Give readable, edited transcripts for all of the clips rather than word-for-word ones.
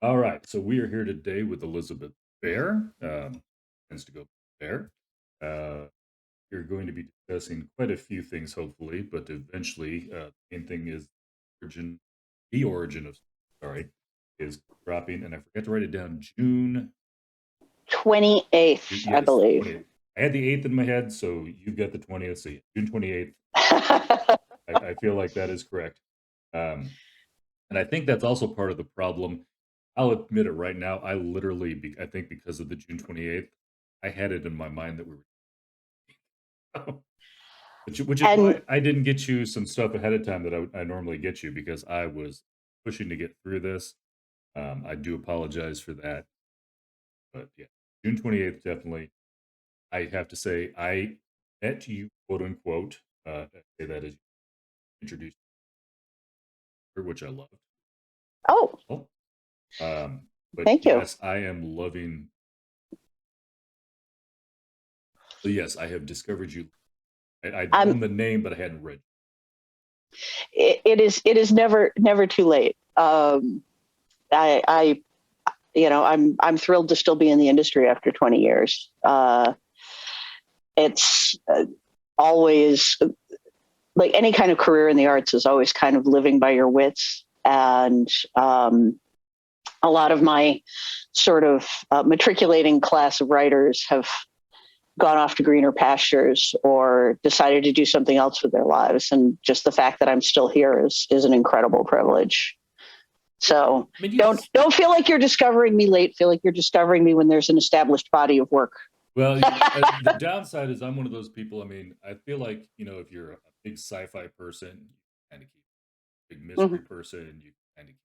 All right, so we are here today with Elizabeth Bear. Tends to go Bear. Uh, you're going to be discussing quite a few things, hopefully, but eventually, the main thing is the origin of, sorry, is dropping, and I forgot to write it down. June, 28th, I yes, believe. 20th. I had the 8th in my head, so you've got the 20th. So yeah, June 28th. I feel like that is correct. Um, and I think that's also part of the problem. I'll admit it right now. I literally, I think because of the June 28th, I had it in my mind that we were, which is And why I didn't get you some stuff ahead of time that I normally get you because I was pushing to get through this. I do apologize for that. But yeah, June 28th, definitely. I have to say, I met you, quote unquote, I say that as you introduced her, which I loved. oh, Oh, but thank you. yes, I am loving. So yes, I have discovered you. I'd I'm known the name, but I hadn't read. it is never too late. I I'm thrilled to still be in the industry after 20 years. It's always like any kind of career in the arts is always kind of living by your wits. And a lot of my sort of matriculating class of writers have gone off to greener pastures or decided to do something else with their lives. And just the fact that I'm still here is an incredible privilege. So I mean, don't feel like you're discovering me late. Feel like you're discovering me when there's an established body of work. well, the downside is I'm one of those people. I mean, I feel like if you're a big sci-fi person, you kind of keep a big mystery Mhm. person. You kind of keep.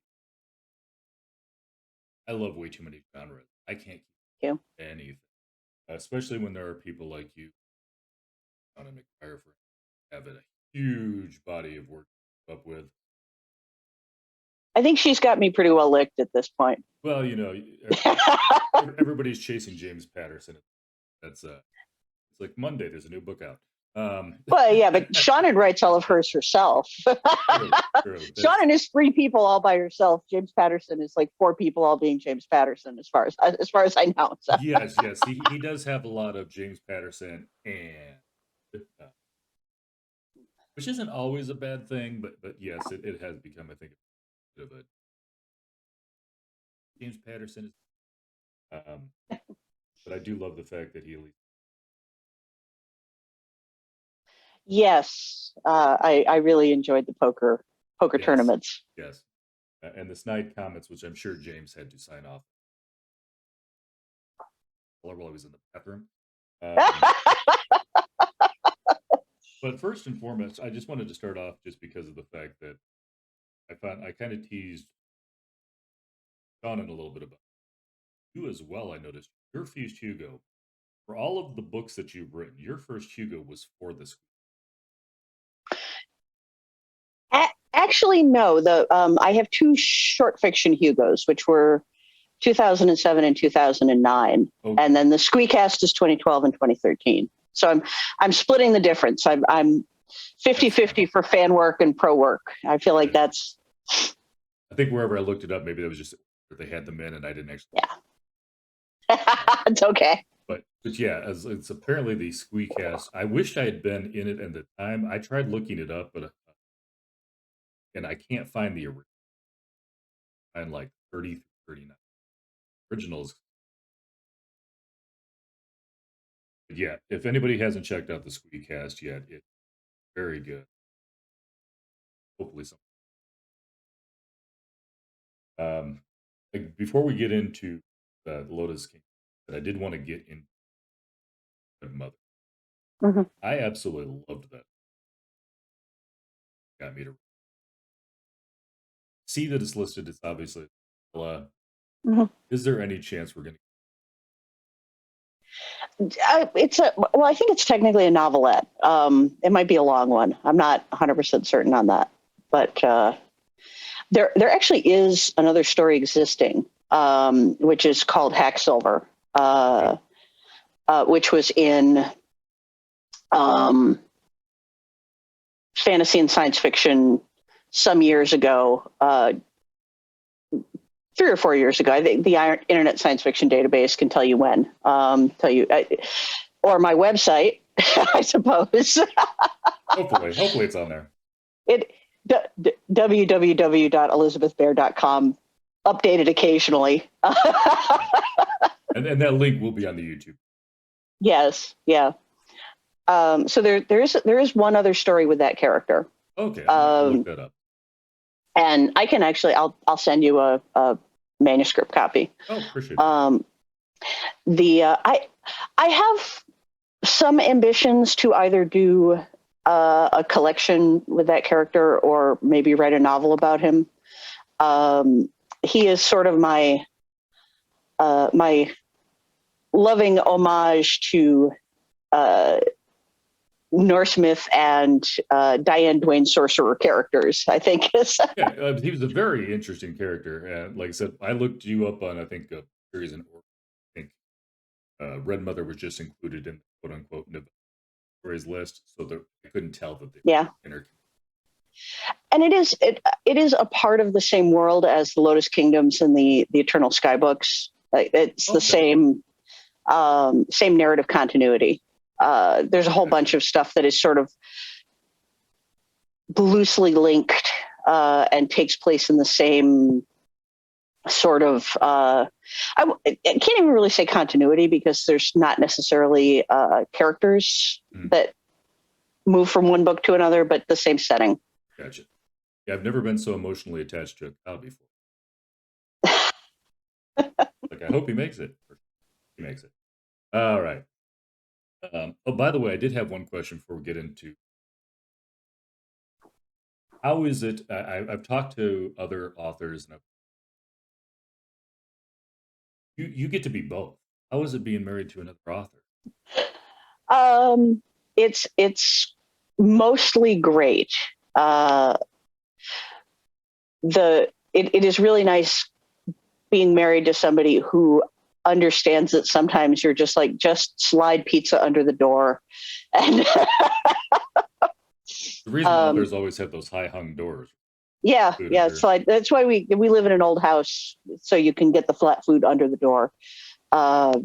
I love way too many genres. I can't keep Yeah. anything, especially when there are people like you, on a McFire, for have a huge body of work to keep up with. I think she's got me pretty well licked at this point. Well, everybody's chasing James Patterson. That's it's like Monday. There's a new book out. Well, yeah, but Shannon writes all of hers herself. True, true. That's Shannon is three people all by herself. James Patterson is like four people all being James Patterson, as far as I know. So. yes, yes. He does have a lot of James Patterson, and which isn't always a bad thing, but yes, it has become, I think, a bit of a James Patterson is. Um, but I do love the fact that he at least Yes, I really enjoyed the poker yes, tournaments. yes, and the snide comments, which I'm sure James had to sign off while I was in the bathroom. Um, but first and foremost, I just wanted to start off just because of the fact that I kind of teased Sean in a little bit about you as well. I noticed your first Hugo for all of the books that you've written. Your first Hugo was for this. Actually, no. The I have two short fiction Hugos, which were 2007 and 2009, Okay. and then the Squeakcast is 2012 and 2013. So I'm splitting the difference. I'm 50-50 for fan work and pro work. I feel like that's. I think wherever I looked it up, maybe that was just they had them in, and I didn't actually. Yeah, it's okay. But yeah, as it's apparently the Squeakcast. I wished I had been in it at the time. I tried looking it up, but and I can't find the original. I'm like 30, 39 originals. But yeah, if anybody hasn't checked out the Squeakcast yet, it's very good. Hopefully, some. Like before we get into Lotus King, that I did want to get in Mother. Mhm. I absolutely loved that. Got me to see that it's listed. It's obviously. Mhm. Is there any chance we're going to? It's a well, I think it's technically a novelette. It might be a long one. I'm not 100% certain on that, but there actually is another story existing, which is called Hacksilver, which was in um, fantasy and science fiction some years ago. 3 or 4 years ago. I think the Internet Science Fiction Database can tell you when. Or my website, I suppose. Hopefully it's on there. www.elizabethbear.com, updated occasionally. And that link will be on the YouTube. Yes, yeah. So there is one other story with that character. Okay, I'll look that up. And I can actually, I'll send you a manuscript copy. Oh, appreciate it. I have some ambitions to either do a collection with that character or maybe write a novel about him. He is sort of my loving homage to Norse myth and Diane Duane sorcerer characters, I think. Yeah, he was a very interesting character. And like I said, I looked you up on, I think, a series in Orc. I think Red Mother was just included in the quote unquote stories list, so I couldn't tell that they were and it is a part of the same world as the Lotus Kingdoms and the Eternal Sky books. It's the same narrative continuity. There's a whole bunch of stuff that is sort of loosely linked and takes place in the same sort of I can't even really say continuity because there's not necessarily characters that move from one book to another, but the same setting. Gotcha. Yeah, I've never been so emotionally attached to a cow before. Like, I hope he makes it. He makes it. All right. Oh, by the way, I did have one question before we get into how is it? I've talked to other authors, and you get to be both. How is it being married to another author? It's mostly great. It is really nice being married to somebody who understands that sometimes you're just slide pizza under the door. And the reason authors always have those high hung doors. Yeah. Slide. That's why we live in an old house, so you can get the flat food under the door. So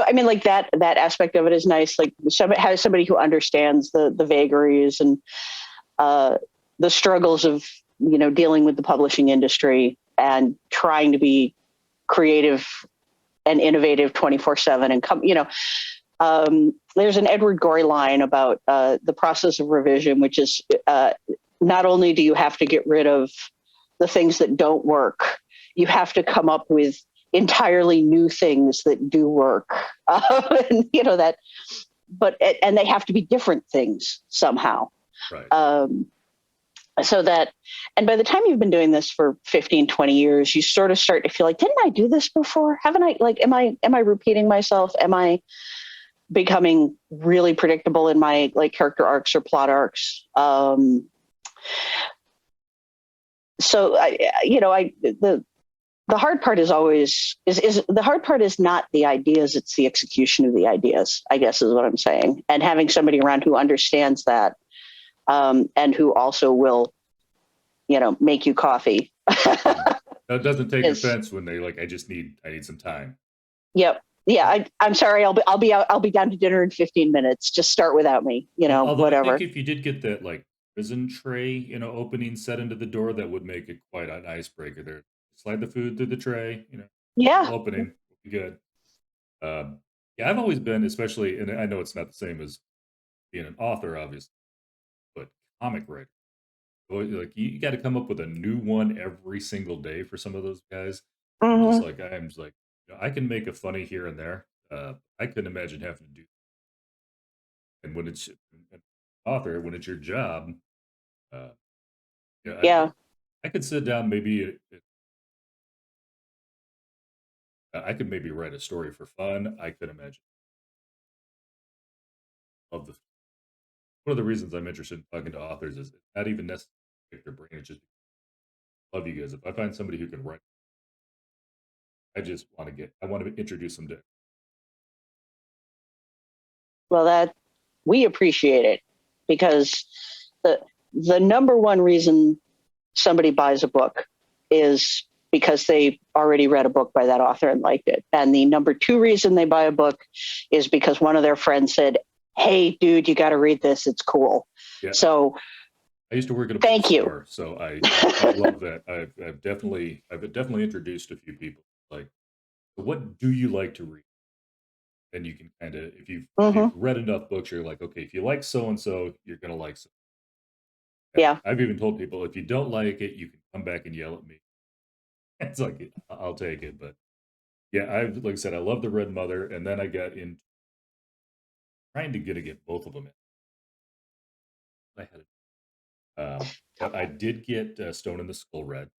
I mean, like that aspect of it is nice. Like has somebody who understands the vagaries and the struggles of dealing with the publishing industry and trying to be creative and innovative 24/7 and come. There's an Edward Gorey line about the process of revision, which is not only do you have to get rid of the things that don't work, you have to come up with entirely new things that do work. And they have to be different things somehow. Right. So that, and by the time you've been doing this for 15, 20 years, you sort of start to feel like, didn't I do this before? Haven't I, am I repeating myself? Am I becoming really predictable in my character arcs or plot arcs? The hard part is always the hard part is not the ideas, it's the execution of the ideas, I guess is what I'm saying. And having somebody around who understands that, and who also will, make you coffee. That doesn't take offense when they I need some time. Yep. Yeah. I'm sorry. I'll be down to dinner in 15 minutes. Just start without me, Although whatever. I think if you did get that prison tray, opening set into the door, that would make it quite an icebreaker there. Slide the food through the tray, yeah, opening would be good. Yeah, I've always been, especially, and I know it's not the same as being an author, obviously, but comic writer. You got to come up with a new one every single day for some of those guys. Mm-hmm. I'm just I can make a funny here and there. I couldn't imagine having to do. And when it's an author, when it's your job, yeah. I could sit down maybe. I could maybe write a story for fun. I could imagine. One of the reasons I'm interested in talking to authors is not even necessarily their brain. It's just love you guys. If I find somebody who can write, I want to introduce them to. Well, we appreciate it. because the number one reason somebody buys a book is because they already read a book by that author and liked it. And the number two reason they buy a book is because one of their friends said, "Hey, dude, you got to read this. It's cool." Yeah. So I used to work at a thank you. bookstore, so I love that. I've definitely introduced a few people. Like, what do you like to read? And you can kind of, if you've read enough books, you're like, okay, if you like so and so, you're gonna like so. Yeah. I've even told people, if you don't like it, you can come back and yell at me. It's like, I'll take it. But yeah, like I said, I love the Red Mother, and then I got in trying to get both of them in. I had it. But I did get Stone in the Skull read.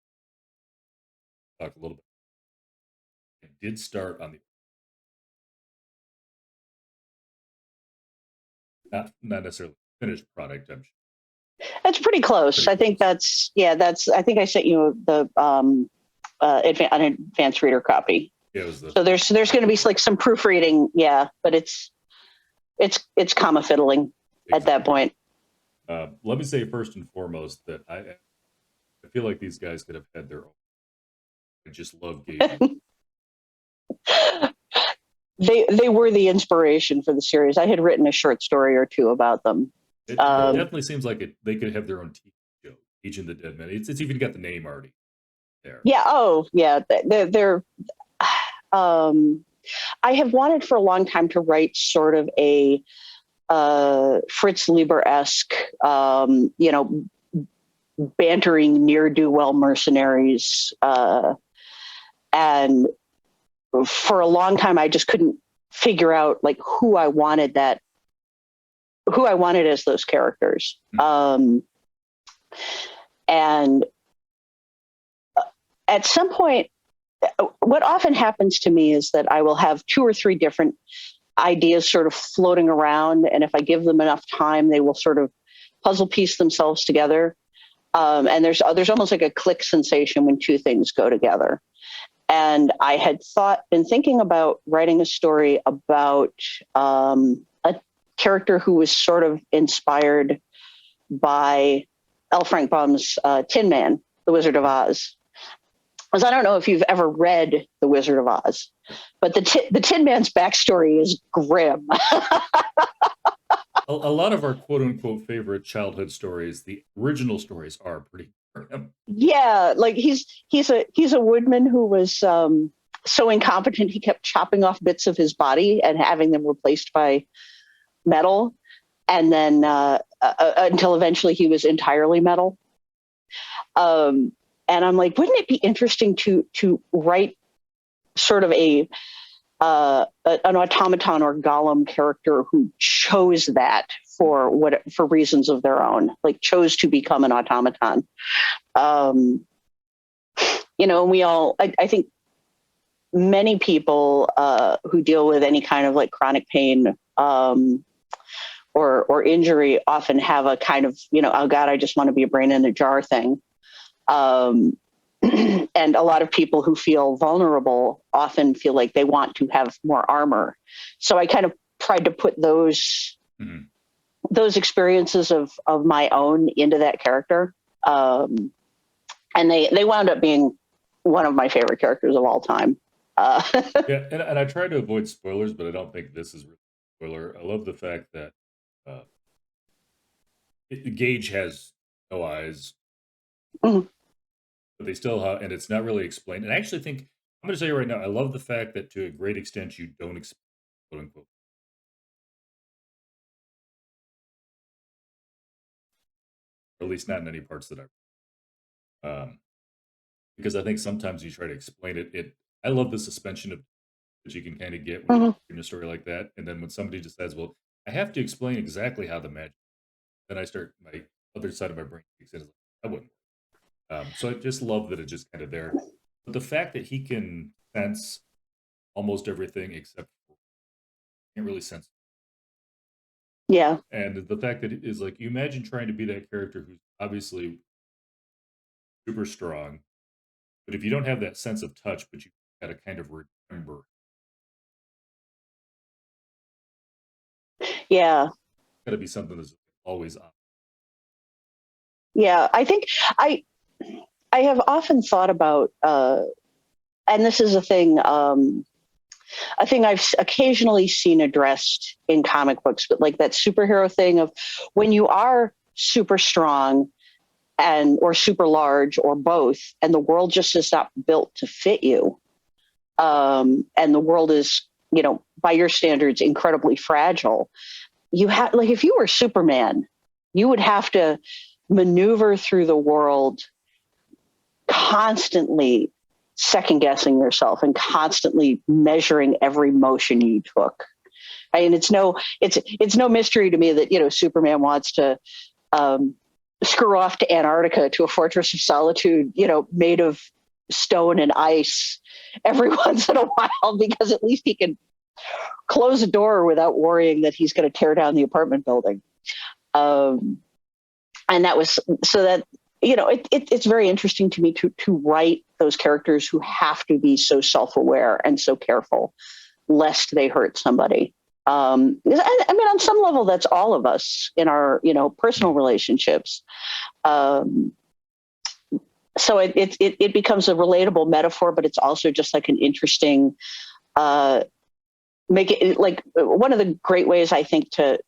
Talk a little bit. I did start on the not necessarily finished product. I'm sure. That's pretty close. Pretty I think close. I think I sent you the an advanced reader copy. Yeah, it was the. So there's going to be like some proofreading, yeah, but it's comma fiddling at that point. Let me say first and foremost that I feel like these guys could have had their own. I just love gages. They were the inspiration for the series. I had written a short story or two about them. It definitely seems like they could have their own TV show, Each and the Deadmen. It's even got the name already there. Yeah. Oh, yeah. They're I have wanted for a long time to write sort of a Fritz Lieber-esque, bantering ne'er-do-well mercenaries. And for a long time, I just couldn't figure out like who I wanted as those characters. And at some point, what often happens to me is that I will have two or three different ideas sort of floating around, and if I give them enough time, they will sort of puzzle piece themselves together. And there's almost like a click sensation when two things go together. And I had been thinking about writing a story about a character who was sort of inspired by L. Frank Baum's Tin Man, The Wizard of Oz. Because I don't know if you've ever read The Wizard of Oz, but the Tin Man's backstory is grim. A lot of our quote unquote favorite childhood stories, the original stories, are pretty grim. Yeah, like he's a woodman who was so incompetent he kept chopping off bits of his body and having them replaced by metal, and then until eventually he was entirely metal. And I'm like, wouldn't it be interesting to write sort of an automaton or golem character who chose that for reasons of their own, like chose to become an automaton. We all, I think many people who deal with any kind of like chronic pain or injury often have a kind of, oh God, I just want to be a brain in a jar thing. And a lot of people who feel vulnerable often feel like they want to have more armor. So I kind of tried to put those experiences of my own into that character. And they wound up being one of my favorite characters of all time. Yeah, and I try to avoid spoilers, but I don't think this is really a spoiler. I love the fact that Gage has no eyes. Mm-hmm. But they still have, and it's not really explained. And I actually think, I'm going to tell you right now, I love the fact that to a great extent you don't explain, quote unquote. Or at least not in any parts that because I think sometimes you try to explain it. I love the suspension of that you can kind of get when you're in a story like that. And then when somebody just says, well, I have to explain exactly how the magic, then I start, my other side of my brain kicks in. I wouldn't. So I just love that it's just kind of there. But the fact that he can sense almost everything except for, can't really sense. Yeah. And the fact that it is like, you imagine trying to be that character who's obviously super strong, but if you don't have that sense of touch, but you got to kind of remember. Yeah. Got to be something that's always on. Yeah, I think I I have often thought about, and this is a thing I've occasionally seen addressed in comic books, but like that superhero thing of when you are super strong and or super large or both, and the world just is not built to fit you, and the world is, by your standards, incredibly fragile. You have like if you were Superman, you would have to maneuver through the world constantly second guessing yourself and constantly measuring every motion you took. I mean, it's no mystery to me that Superman wants to screw off to Antarctica to a fortress of solitude, made of stone and ice every once in a while because at least he can close a door without worrying that he's going to tear down the apartment building. And that was so that it's very interesting to me to write those characters who have to be so self-aware and so careful lest they hurt somebody. I mean, on some level, that's all of us in our personal relationships. So it becomes a relatable metaphor, but it's also just like an interesting make it like one of the great ways I think to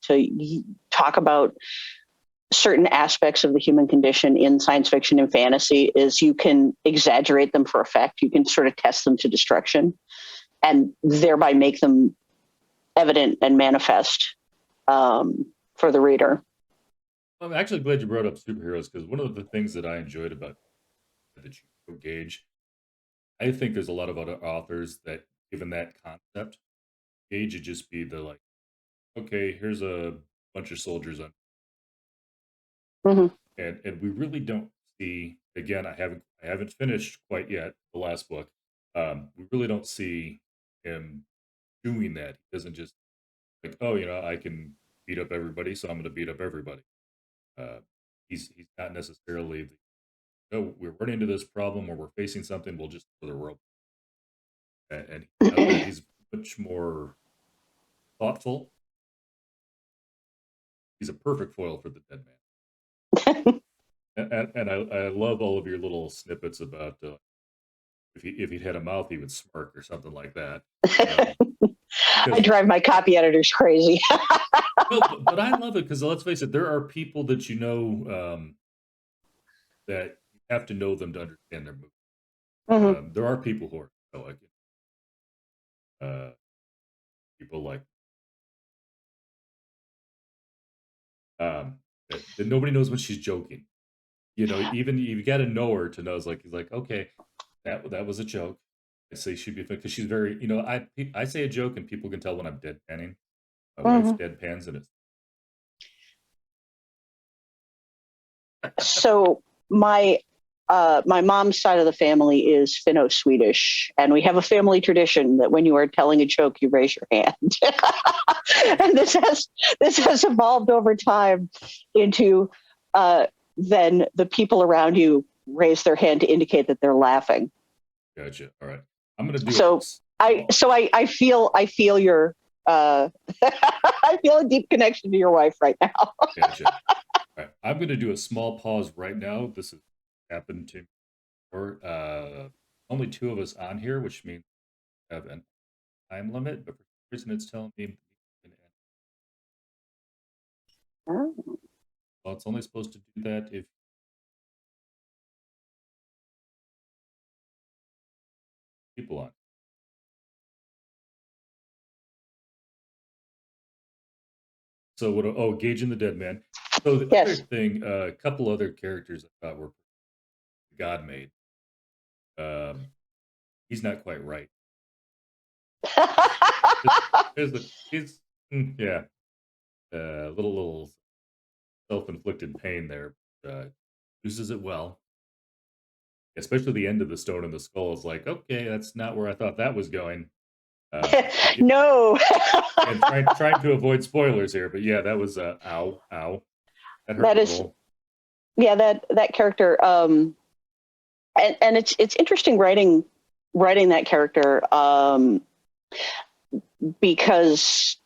talk about certain aspects of the human condition in science fiction and fantasy is you can exaggerate them for effect. You can sort of test them to destruction and thereby make them evident and manifest for the reader. I'm actually glad you brought up superheroes because one of the things that I enjoyed about the Gage, I think there's a lot of other authors that, given that concept, Gage would just be the like, okay, here's a bunch of soldiers on, Mm-hmm. and we really don't see. Again, I haven't finished quite yet the last book. We really don't see him doing that. He doesn't just like, oh, I can beat up everybody, so I'm going to beat up everybody. Uh, he's not necessarily no, we're running into this problem or we're facing something. We'll just go to the world, and he does that. He's much more thoughtful. He's a perfect foil for the dead man. And I love all of your little snippets about if he'd had a mouth, he would smirk or something like that. I drive my copy editors crazy. No, but I love it because let's face it, there are people that that you have to know them to understand their movie. Mm-hmm. There are people who are stoic. People like um, that nobody knows when she's joking. Even you got to know her to know. It's like he's like, okay, that was a joke. I say she'd be because she's very. I say a joke and people can tell when I'm deadpanning. My wife's Mm-hmm. deadpans and it's So my mom's side of the family is Finno-Swedish, and we have a family tradition that when you are telling a joke, you raise your hand. And this has evolved over time into then the people around you raise their hand to indicate that they're laughing. gotcha. All right, I'm gonna do So it. I feel your I feel a deep connection to your wife right now. Gotcha. All right, I'm gonna do a small pause right now. This has happened to me before. Only two of us on here, which means we have a time limit, but for some reason it's telling me. Oh. Well, it's only supposed to do that if people on. So what? Oh, gauging the dead man. So the other Yes. thing, a couple other characters I thought were God made. Um, he's not quite right. He's yeah, little self-inflicted pain there. Uses it well, especially the end of the stone in the skull is like, okay, that's not where I thought that was going. No. And trying to avoid spoilers here, but yeah, that was ow, that hurt That a is, little. yeah, that character, and it's interesting writing that character, because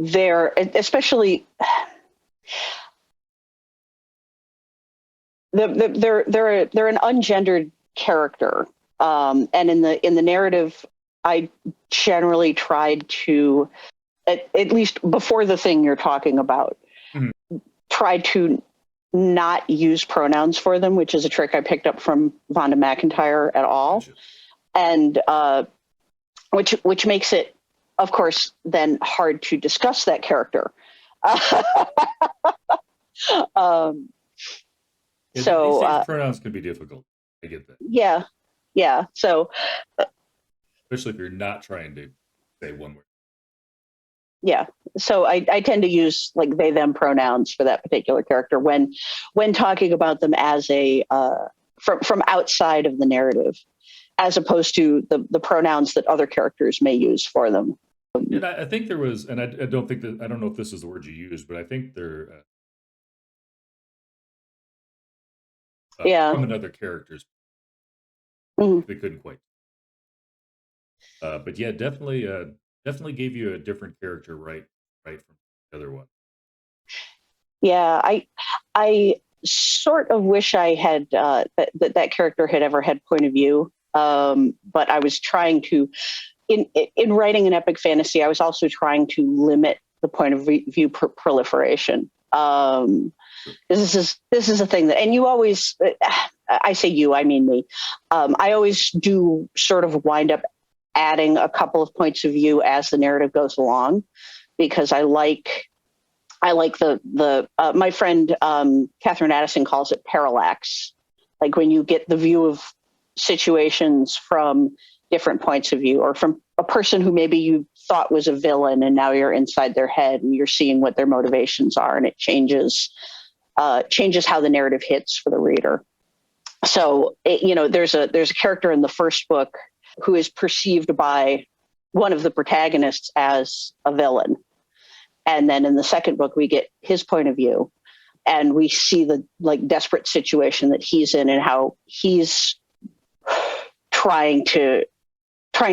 they're especially they're an ungendered character, and in the narrative, I generally tried to, at least before the thing you're talking about, Mhm. try to not use pronouns for them, which is a trick I picked up from Vonda McIntyre at all, Gotcha. and which makes it, of course, then hard to discuss that character. um, Yeah, these so days pronouns can be difficult. I get that, yeah, yeah. So especially if you're not trying to say one word. yeah, so I tend to use like they them pronouns for that particular character when talking about them as a from outside of the narrative, as opposed to the pronouns that other characters may use for them. And I think there was, and I don't think that, I don't know if this is the word you used, but I think they're Yeah. from another character's. Mhm. They couldn't quite. But yeah, definitely gave you a different character right from the other one. Yeah, I sort of wish I had that character had ever had point of view. But I was trying to, in writing an epic fantasy, I was also trying to limit the point of view proliferation. This is a thing that, and you always, I say you, I mean me. I always do sort of wind up adding a couple of points of view as the narrative goes along, because I like the my friend Catherine Addison calls it parallax, like when you get the view of situations from different points of view, or from a person who maybe you thought was a villain and now you're inside their head and you're seeing what their motivations are, and it changes how the narrative hits for the reader. So there's a character in the first book who is perceived by one of the protagonists as a villain, and then in the second book we get his point of view, and we see the like desperate situation that he's in and how he's trying to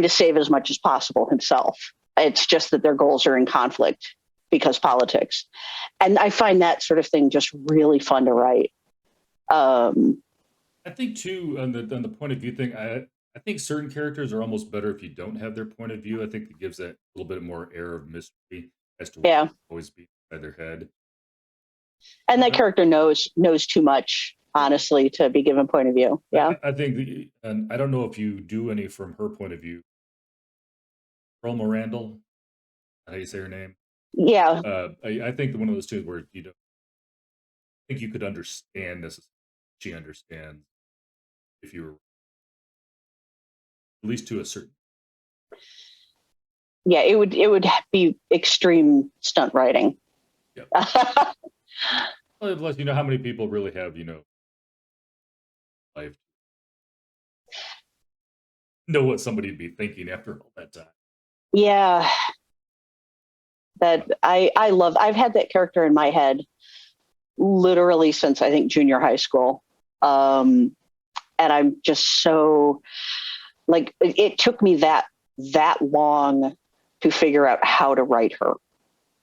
save as much as possible himself. It's just that their goals are in conflict because politics, and I find that sort of thing just really fun to write. I think too on the point of view thing. I think certain characters are almost better if you don't have their point of view. I think it gives that little bit more air of mystery as to what Yeah, always be inside their head. and that Uh, character knows too much, yeah. honestly, to be given point of view. Yeah, I think and I don't know if you do any from her point of view. Roma Randall, how you say her name? yeah, I think one of those two where you don't think you could understand this. She understands if you were at least to a certain. yeah. It would be extreme stunt writing. Yeah. Well, plus, how many people really have life know what somebody'd be thinking after all that time. Yeah, that I love. I've had that character in my head literally since I think junior high school, and I'm just so like it took me that long to figure out how to write her.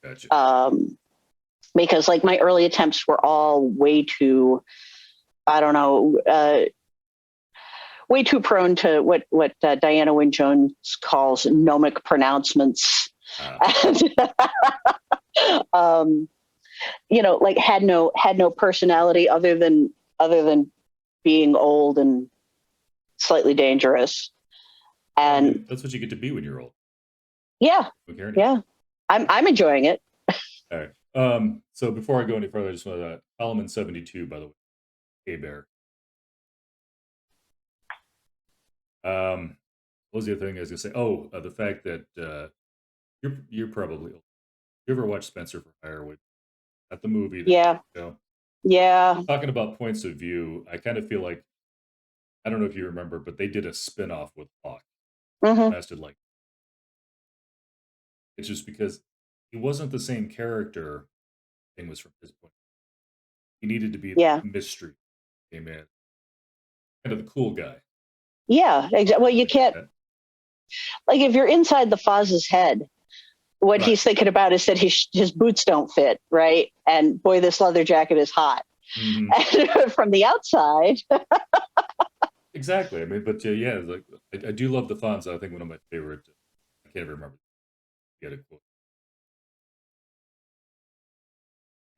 Gotcha. Because like my early attempts were all way too, I don't know, way too prone to what Diana Wynne Jones calls gnomic pronouncements. And, like had no personality other than being old and slightly dangerous. And that's what you get to be when you're old. yeah, yeah, I'm enjoying it. All right. So before I go any further, I just want to Solomon 72, by the way, Hey Bear. What was the other thing I was gonna say? Oh, the fact that you're probably old. You ever watch Spencer for Hire? At the movie? Yeah, yeah. Talking about points of view, I kind of feel like, I don't know if you remember, but they did a spin-off with Hawk. Mm-hmm. Lasted like, it's just because he wasn't the same character. Thing was from his point. He needed to be Yeah, the mystery. Came in kind of the cool guy. yeah. Exactly. Well, you can't, That. like, if you're inside the Foz's head, what Right. he's thinking about is that his boots don't fit, right? And boy, this leather jacket is hot. Hmm. And from the outside, Exactly. I mean, but yeah, like I do love the fonts. I think one of my favorite. I can't even remember. Get a quote.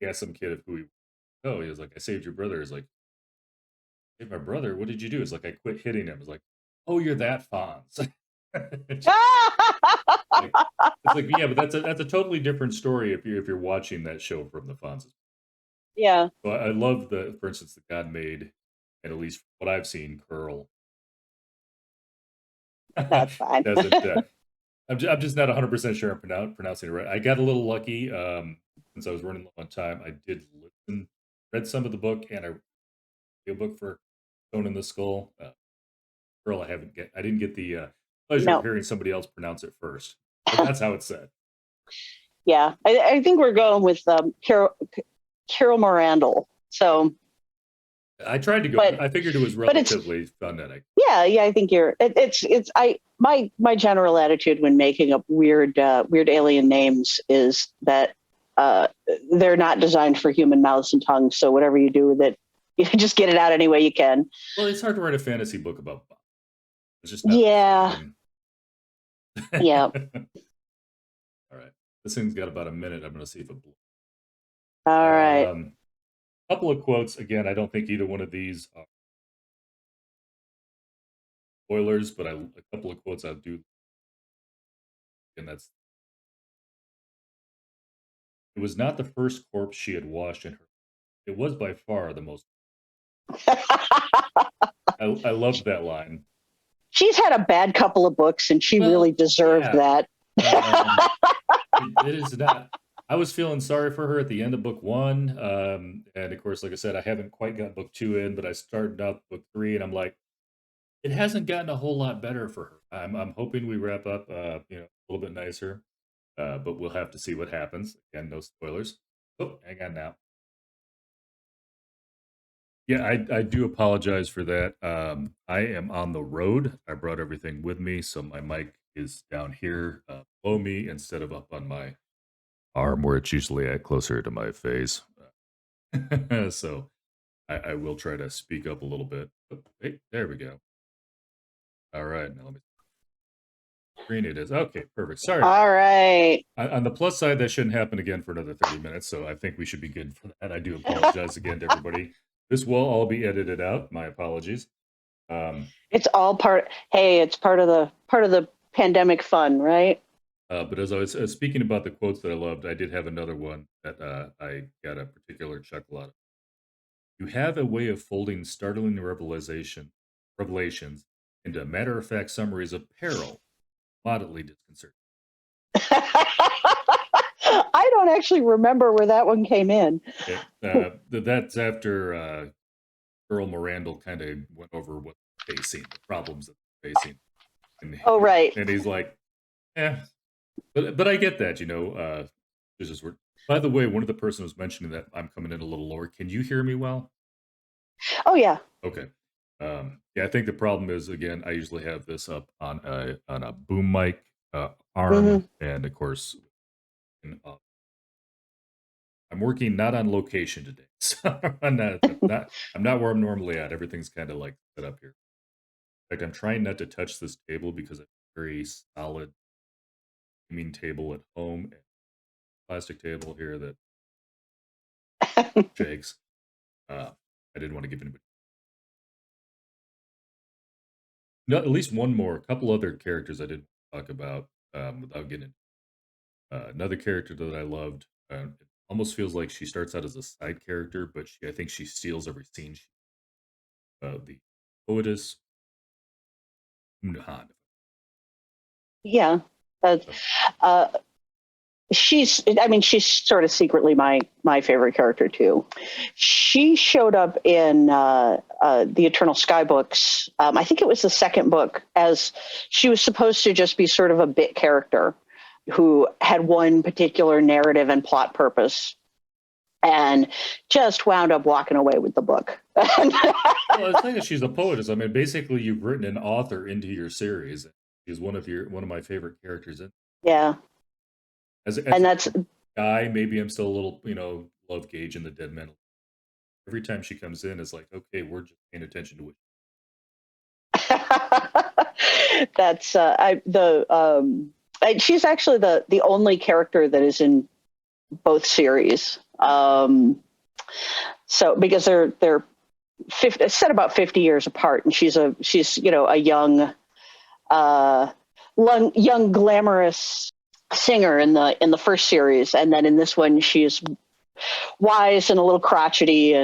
He asked some kid of who he. Oh, he was like, "I saved your brother." He's like, "Saved my brother? What did you do?" It's like, "I quit hitting him." It's like, "Oh, you're that Fonz." Like, it's like, yeah, but that's a totally different story if you're watching that show from the Fonz. yeah, So I love the, for instance, the God made, and at least what I've seen, Curl that's fine. doesn't. I'm just not 100% sure I'm pronouncing it right. I got a little lucky since I was running low on time. I did read some of the book, and I read a book for Stone in the Skull. Pearl, I didn't get the pleasure of No, hearing somebody else pronounce it first, but that's how it's said. yeah, I think we're going with Carol Morandel. So, I tried to go. but I figured it was it's relatively phonetic. yeah. I think it's I my general attitude when making up weird alien names is that uh, they're not designed for human mouths and tongues. So whatever you do with it, you just get it out any way you can. Well, it's hard to write a fantasy book about bombs. It's just not the Yeah, same. yeah. All right, this thing's got about a minute. I'm going to see if it blows. All right. Couple of quotes. Again, I don't think either one of these are spoilers, but a couple of quotes I do, and that's, "It was not the first corpse she had washed in her. It was by far the most." I loved that line. She's had a bad couple of books, and she really Well, deserved yeah, that. it is not. I was feeling sorry for her at the end of book one, and of course, like I said, I haven't quite got book two in, but I started out book three, and I'm like, it hasn't gotten a whole lot better for her. I'm hoping we wrap up, a little bit nicer, but we'll have to see what happens. Again, no spoilers. Oh, hang on now. Yeah, I do apologize for that. I am on the road. I brought everything with me, so my mic is down here below me instead of up on my arm where it's usually at closer to my face. So I will try to speak up a little bit. Oh, hey, there we go. All right, now let me screen it is. Okay, perfect. Sorry. All right. On the plus side, that shouldn't happen again for another 30 minutes, so I think we should be good for that. I do apologize again to everybody. This will all be edited out. My apologies. It's all part. Hey, it's part of the pandemic fun, right? But as I was speaking about the quotes that I loved, I did have another one that I got a particular chuckle out of. "You have a way of folding startling revelations into matter-of-fact summaries of peril, moderately disconcerting." I don't actually remember where that one came in. That's after Earl Morandel kind of went over what they're facing, the problems that they're facing, and Oh, right. he's like, "Yeah," but I get that, This is where. By the way, one of the person was mentioning that I'm coming in a little lower. Can you hear me well? Oh, yeah. Okay. Yeah, I think the problem is, again, I usually have this up on a boom mic Hmm. arm, and of course, and, I'm working not on location today, so I'm not where I'm normally at. Everything's kind of like set up here. In fact, I'm trying not to touch this table because it's a very solid gaming table at home, and plastic table here that shakes. I didn't want to give anybody. No, at least one more. A couple other characters I didn't talk about without getting. Another character that I loved. It almost feels like she starts out as a side character, but I think she steals every scene. The poetess Umnahan. Yeah. Uh, uh, she's sort of secretly my favorite character too. She showed up in the Eternal Sky books. I think it was the second book, as she was supposed to just be sort of a bit character who had one particular narrative and plot purpose, and just wound up walking away with the book. Well, I think she's a poetess. I mean, basically, you've written an author into your series. She's one of my favorite characters. Yeah. As And a that's guy, maybe I'm still a little, love Gage and the Deadmen. Every time she comes in, it's like, okay, we're just paying attention to it. that's she's actually the only character that is in both series. So because they're 50, set about 50 years apart, and she's a young young glamorous singer in the first series, and then in this one she's wise and a little crotchety,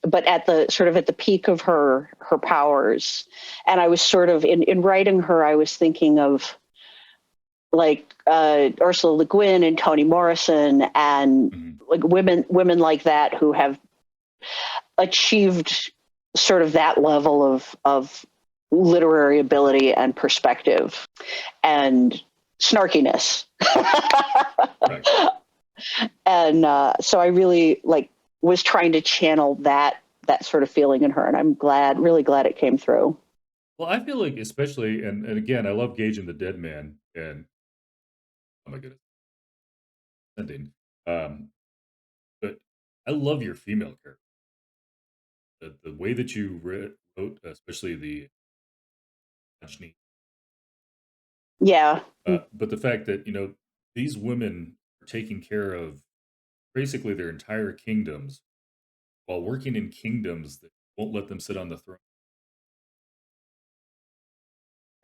but at the peak of her powers. And I was sort of in writing her, I was thinking of like Ursula Le Guin and Toni Morrison, and like women like that who have achieved sort of that level of literary ability and perspective and snarkiness. Right. And so I really was trying to channel that sort of feeling in her, and I'm really glad it came through. Well, I feel like especially, and again, I love Gage and the Dead Man, and oh my goodness, ending. But I love your female character. The way that you wrote, especially the Yeah. but the fact that these women are taking care of basically their entire kingdoms while working in kingdoms that won't let them sit on the throne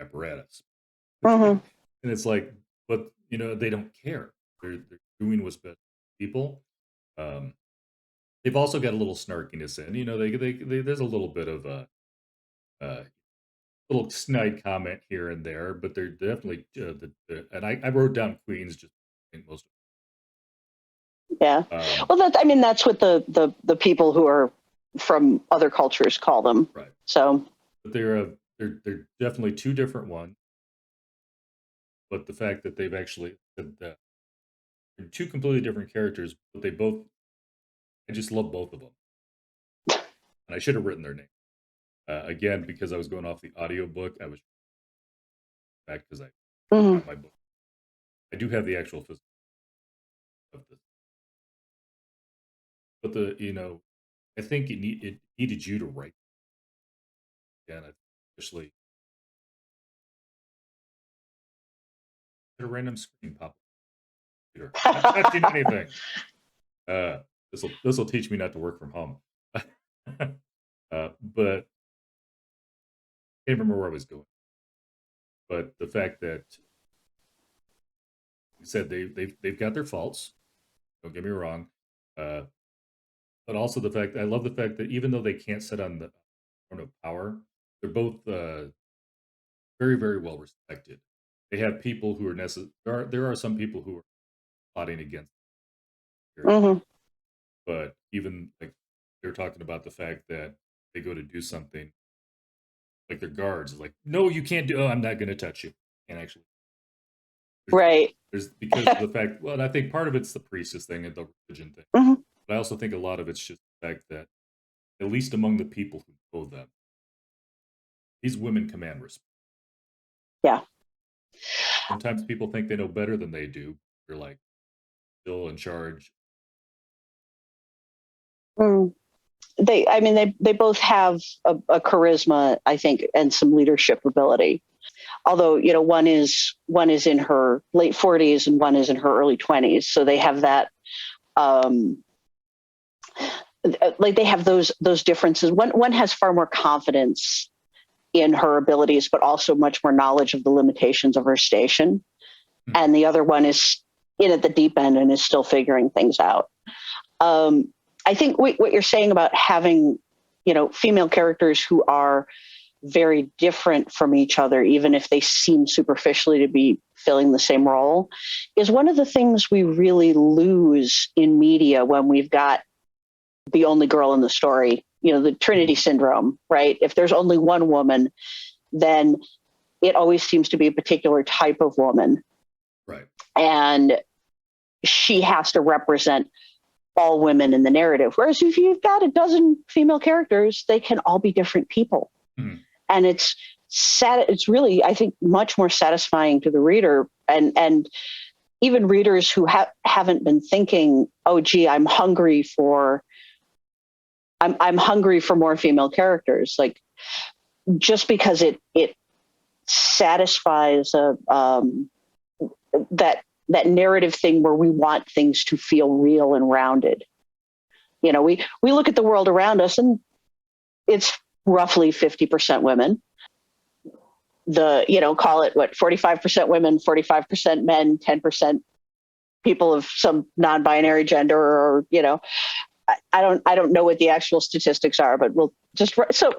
apparatus. Mm-hmm. And it's like, but they don't care. They're doing what's best for people. They've also got a little snarkiness in. They there's a little bit of a little snide comment here and there, but they're definitely and I wrote down queens just I think most. Yeah. Well, that's what the people who are from other cultures call them. Right. So. But they're definitely two different ones. But the fact that they've actually they're two completely different characters, but I just love both of them. And I should have written their name. Again, because I was going off the audiobook, I was back because I got my book. I do have the actual physical of this. But I think it needed you to write. Again, especially a random screen pop up. Not touching anything. This will teach me not to work from home. But I can't remember where I was going. But the fact that you said they've got their faults. Don't get me wrong. But also I love the fact that even though they can't sit on the throne of power, they're both very, very well respected. They have people who are necessary. There are some people who are plotting against them. But even like they're talking about the fact that they go to do something, like their guards is like, no, you can't do. Oh, I'm not going to touch you. And actually, right. There's because of the fact. Well, and I think part of it's the priestess thing and the religion thing. But I also think a lot of it's just the fact that, at least among the people who know them, these women command respect. Yeah. Sometimes people think they know better than they do. They're like still in charge. They both have a charisma, I think, and some leadership ability. Although, one is in her late 40s and one is in her early 20s, so they have that. They have those differences. One has far more confidence in her abilities, but also much more knowledge of the limitations of her station, and the other one is in at the deep end and is still figuring things out. I think what you're saying about having, female characters who are very different from each other, even if they seem superficially to be filling the same role, is one of the things we really lose in media when we've got the only girl in the story, the Trinity syndrome, right? If there's only one woman, then it always seems to be a particular type of woman. Right. And she has to represent all women in the narrative. Whereas if you've got a dozen female characters, they can all be different people. And it's really, I think, much more satisfying to the reader. And even readers who haven't been thinking, oh, gee, I'm hungry for more female characters. Like, just because it satisfies that narrative thing where we want things to feel real and rounded. You know, we look at the world around us and it's roughly 50% women. Call it 45% women, 45% men, 10% people of some non-binary gender, or, I don't know what the actual statistics are, but we'll just, so.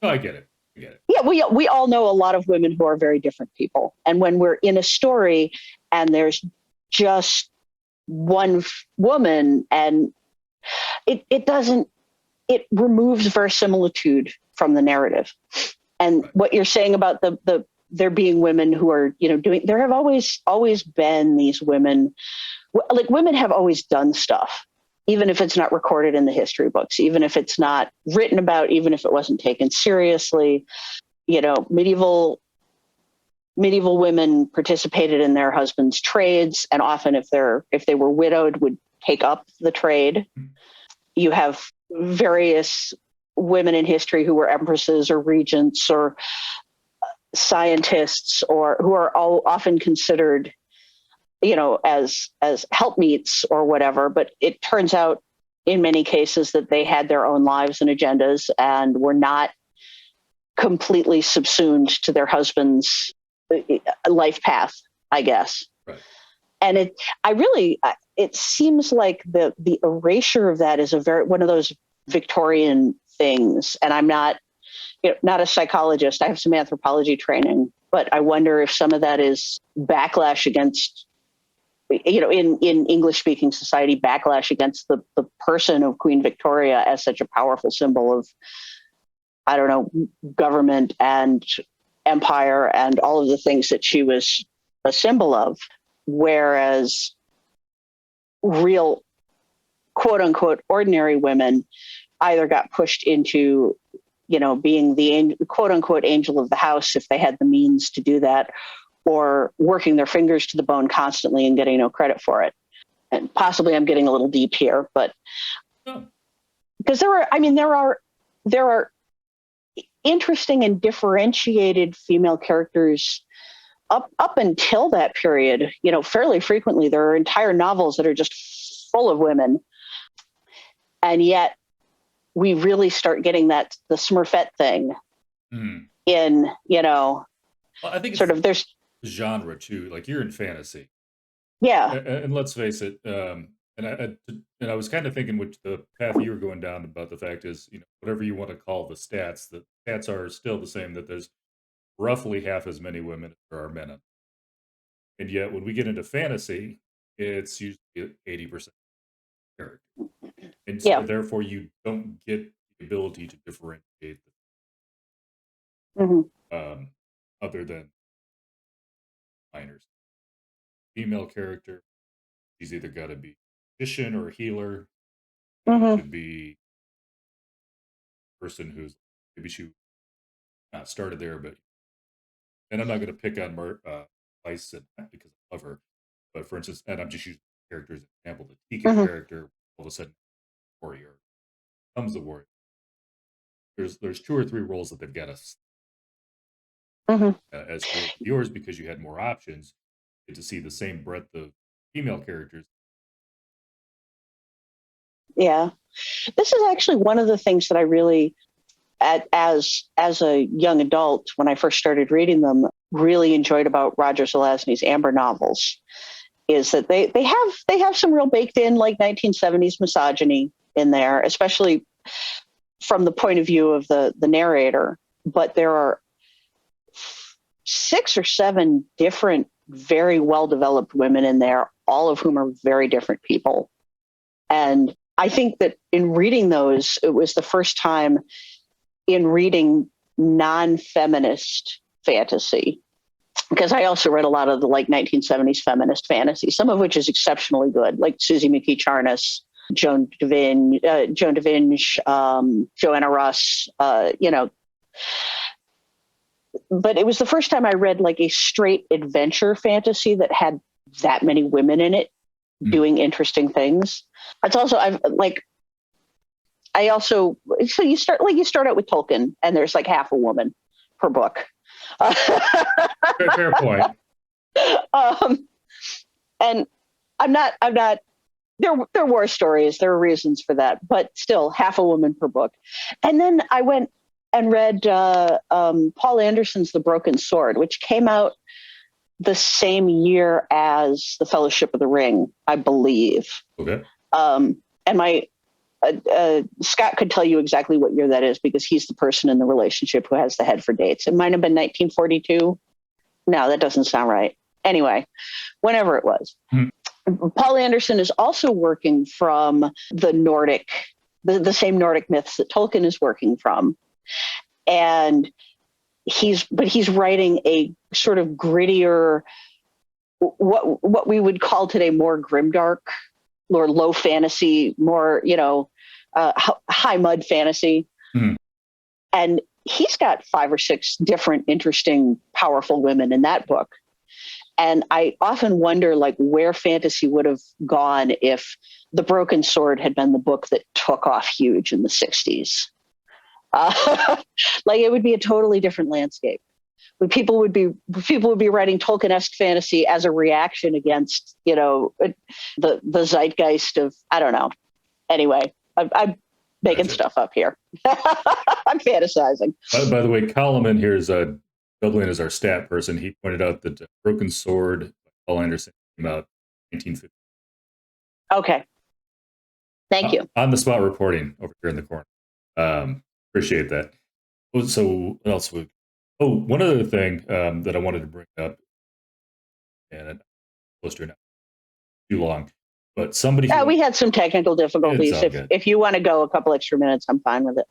Oh, I get it. Yeah, we all know a lot of women who are very different people. And when we're in a story and there's just one woman, and it removes verisimilitude from the narrative. And right. What you're saying about there being women who are, there have always been these women, like women have always done stuff, even if it's not recorded in the history books, even if it's not written about, even if it wasn't taken seriously. Medieval women participated in their husbands' trades, and often if they were widowed, would take up the trade. Mm-hmm. You have various women in history who were empresses or regents or scientists, or who are all often considered, as helpmeets or whatever. But it turns out in many cases that they had their own lives and agendas and were not completely subsumed to their husband's life path, I guess. Right. And it seems like the erasure of that is one of those Victorian things. And I'm not a psychologist. I have some anthropology training, but I wonder if some of that is backlash against, in English speaking society, backlash against the person of Queen Victoria as such a powerful symbol of, I don't know, government and empire and all of the things that she was a symbol of. Whereas real, quote unquote, ordinary women either got pushed into, being the quote unquote angel of the house if they had the means to do that, or working their fingers to the bone constantly and getting no credit for it. And possibly I'm getting a little deep here, but because there are interesting and differentiated female characters up until that period. Fairly frequently there are entire novels that are just full of women, and yet we really start getting the Smurfette thing in, well, I think sort of there's genre too. Like, you're in fantasy, yeah, and let's face it. And I was kind of thinking which the path you were going down about the fact is, whatever you want to call the stats are still the same. That there's roughly half as many women as there are men. And yet, when we get into fantasy, it's usually 80% character. And so, therefore, you don't get the ability to differentiate other than minors. Female character, she's either got to be a magician or a healer. It could be a person who's maybe she not started there, but. And I'm not going to pick on Vice because I love her. But for instance, and I'm just using characters as an example, the Tika character, all of a sudden, warrior becomes a warrior. There's 2 or 3 roles that they've got us as viewers, because you had more options, you get to see the same breadth of female characters. Yeah, this is actually one of the things that I really, as a young adult, when I first started reading them, really enjoyed about Roger Zelazny's Amber novels, is that they have some real baked in, like 1970s misogyny in there, especially from the point of view of the narrator. But there are 6 or 7 different, very well developed women in there, all of whom are very different people. And I think that in reading those, it was the first time in reading non-feminist fantasy, because I also read a lot of the 1970s feminist fantasy, some of which is exceptionally good, like Susie McKee Charnas, Joan Devinge, Joanna Russ, But it was the first time I read a straight adventure fantasy that had that many women in it doing interesting things. It's also so you start out with Tolkien, and there's like half a woman per book. Fair point. And I'm not. There were stories. There were reasons for that, but still, half a woman per book. And then I went and read Paul Anderson's The Broken Sword, which came out the same year as The Fellowship of the Ring, I believe. Okay. And my Scott could tell you exactly what year that is, because he's the person in the relationship who has the head for dates. It might have been 1942. No, that doesn't sound right. Anyway, whenever it was. Paul Anderson is also working from the Nordic, the same Nordic myths that Tolkien is working from. And he's writing a sort of grittier, what we would call today more grimdark or low fantasy, more, high mud fantasy. And he's got 5 or 6 different interesting, powerful women in that book. And I often wonder, like, where fantasy would have gone if The Broken Sword had been the book that took off huge in the 60s. Like, it would be a totally different landscape. People would be writing Tolkien-esque fantasy as a reaction against, the zeitgeist of, I don't know. Anyway, I'm making stuff up here. I'm fantasizing. By the way, Coleman here is Dublin is our stat person. He pointed out that Broken Sword by Paul Anderson came out 1950. Okay. Thank you. On the spot reporting over here in the corner. Appreciate that. So what else? One other thing that I wanted to bring up, and I'm close to it now, too long, but somebody. We had some technical difficulties. If you want to go a couple extra minutes, I'm fine with it.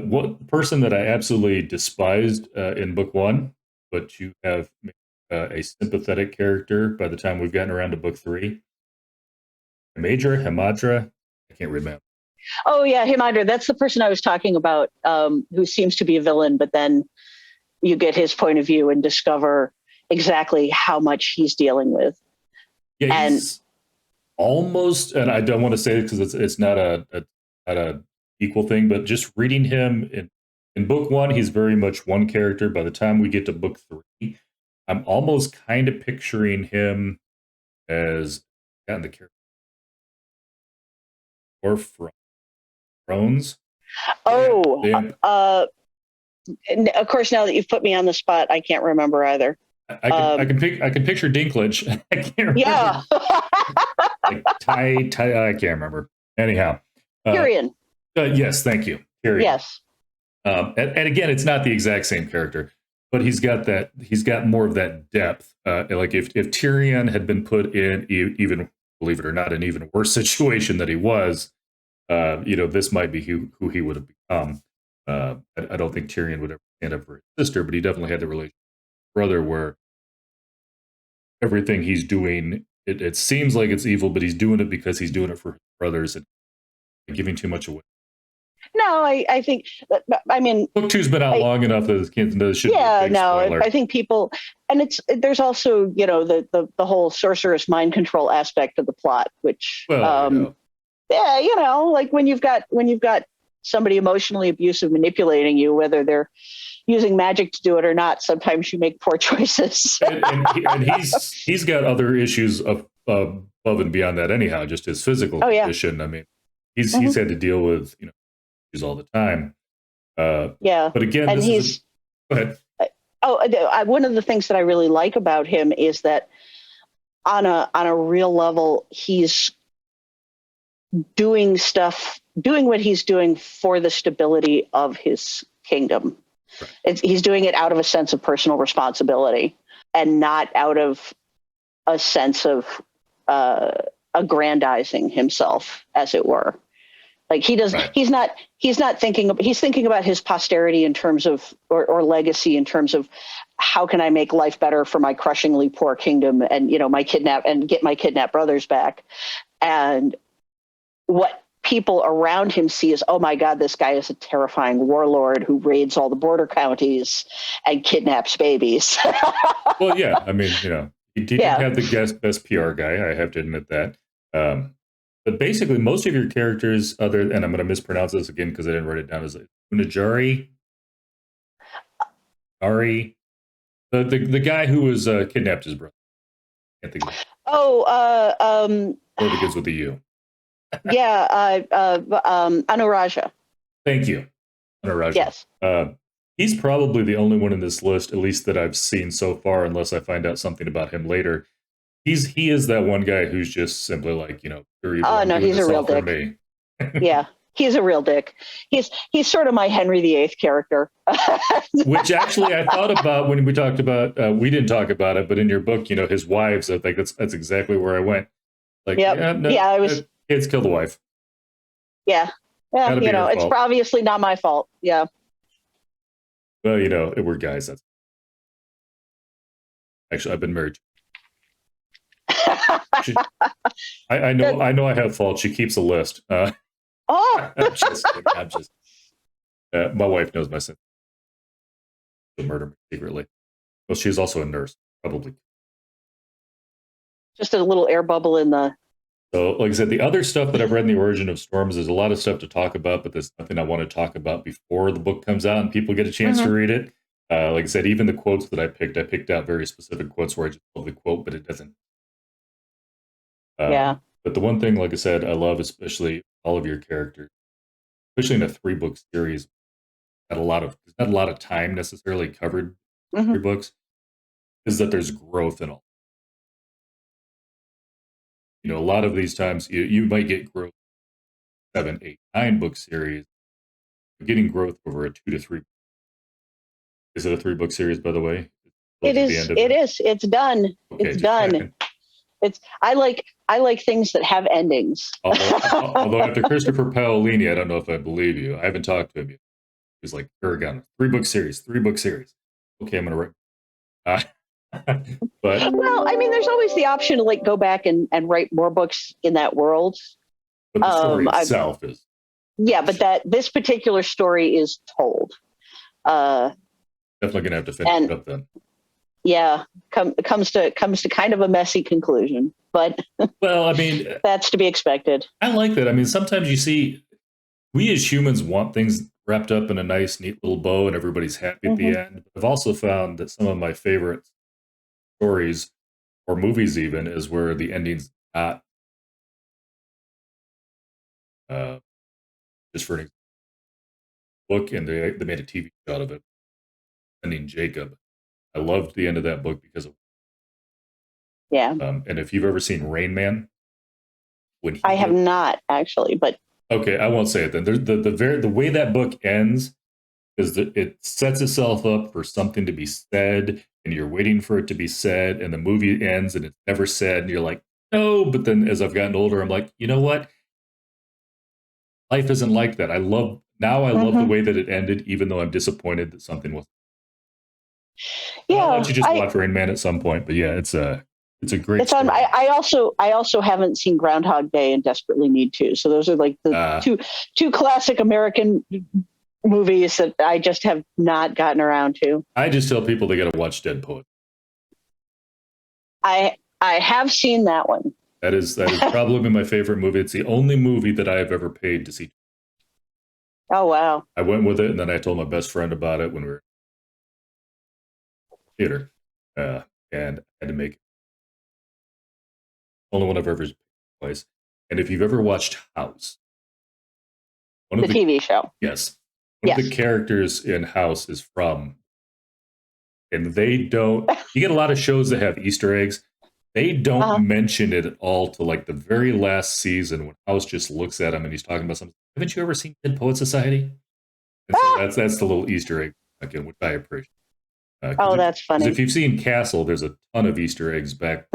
One person that I absolutely despised in book 1, but you have made a sympathetic character by the time we've gotten around to book 3. Hamadra, I can't remember. Oh yeah, Himadra. That's the person I was talking about, who seems to be a villain, but then you get his point of view and discover exactly how much he's dealing with. Yeah, he's almost, and I don't want to say it because it's not a equal thing, but just reading him in book 1, he's very much one character. By the time we get to book 3, I'm almost kind of picturing him as gotten the character or from Thrones. Of course, now that you've put me on the spot, I can't remember either. I can picture Dinklage. I can't remember. Yeah. Like I can't remember. Anyhow. Tyrion. Yes, thank you. Tyrion. Yes. And again, it's not the exact same character, but he's got more of that depth. Like if Tyrion had been put in even, believe it or not, an even worse situation that he was, this might be who he would have become. I don't think Tyrion would ever stand up for his sister, but he definitely had the relationship with his brother where everything he's doing, it seems like it's evil, but he's doing it because he's doing it for his brothers and giving too much away. No, I think, I mean, book 2's been out long enough that it should be a big spoiler. I think people, and there's also, the whole sorceress mind control aspect of the plot, which, like when you've got somebody emotionally abusive manipulating you, whether they're using magic to do it or not, sometimes you make poor choices. and he's got other issues above and beyond that anyhow, just his physical condition. I mean, he's had to deal with, issues all the time. But again, and go ahead. One of the things that I really like about him is that on a real level, he's doing what he's doing for the stability of his kingdom. Right. He's doing it out of a sense of personal responsibility and not out of a sense of aggrandizing himself, as it were. Like he does, right. He's thinking about his posterity in terms of, or legacy in terms of how can I make life better for my crushingly poor kingdom and, get my kidnapped brothers back. And what people around him see is, oh my God, this guy is a terrifying warlord who raids all the border counties and kidnaps babies. Well, yeah, I mean, He didn't Yeah. have the best PR guy. I have to admit that. But basically, most of your characters, and I'm going to mispronounce this again because I didn't write it down, is Unajari, Ari, the guy who was kidnapped his brother. Can't think of it. Oh, Or begins with a U. yeah, Anuraja. Thank you, Anuraja. Yes. He's probably the only one in this list, at least that I've seen so far, unless I find out something about him later. He is that one guy who's just simply like, No, he's a real dick. Me. Yeah, he's a real dick. He's sort of my Henry VIII character. Which actually I thought about when we talked about, we didn't talk about it, but in your book, his wives, I think that's exactly where I went. Like, yep. I was. Kids kill the wife. Yeah, it's obviously not my fault. Yeah. Well, we're guys. That's actually I've been married. I know I have faults. She keeps a list. I'm just my wife knows my sin. She'll murder me secretly. Well, she's also a nurse, probably. Just a little air bubble in the. So, like I said, the other stuff that I've read in the Origin of Storms, there's a lot of stuff to talk about, but there's nothing I want to talk about before the book comes out and people get a chance to read it. Like I said, even the quotes that I picked out very specific quotes where I just love the quote, but it doesn't. Yeah. But the one thing, like I said, I love, especially all of your characters, especially in a 3-book series, there's not a lot of time necessarily covered in 3 books, is that there's growth in all. A lot of these times you might get growth 7, 8, 9 book series. You're getting growth over a 2 to 3. Is it a 3-book series, by the way? It is. It is. It's done. Okay, it's done. Checking. I like things that have endings. Although after Christopher Paolini, I don't know if I believe you. I haven't talked to him yet. He's like, Aragon, 3-book series. Okay, I'm gonna write. But well, I mean, there's always the option to like go back and write more books in that world. But the story itself is. Yeah, but this particular story is told. Definitely gonna have to finish it up then. Yeah, comes to kind of a messy conclusion, but well, I mean, that's to be expected. I like that. I mean, sometimes you see, we as humans want things wrapped up in a nice, neat little bow, and everybody's happy at the end. I've also found that some of my favorite stories or movies even is where the ending's not just for an book, and they made a TV show out of it. Ending Jacob. I loved the end of that book because of and if you've ever seen Rain Man, I have not actually, but okay, I won't say it then. The way that book ends is that it sets itself up for something to be said, and you're waiting for it to be said, and the movie ends and it's never said, and you're like, no. But then as I've gotten older, I'm like, you know what? Life isn't like that. I love the way that it ended, even though I'm disappointed that something wasn't. Yeah, I'll let you just watch Rain Man at some point, but yeah, it's a great. It's on. I also haven't seen Groundhog Day and desperately need to. So those are like the two classic American movies that I just have not gotten around to. I just tell people they got to watch Dead Poet. I have seen that one. That is probably my favorite movie. It's the only movie that I have ever paid to see. Oh wow! I went with it, and then I told my best friend about it when we were in theater, and I had to make it. Only one I've ever placed. And if you've ever watched House, the TV show, yes, one of the characters in House is from, and they don't. You get a lot of shows that have Easter eggs. They don't mention it at all till like the very last season when House just looks at him and he's talking about something. Haven't you ever seen Dead Poet Society? And so that's the little Easter egg again, which I appreciate. That's funny. If you've seen Castle, there's a ton of Easter eggs back.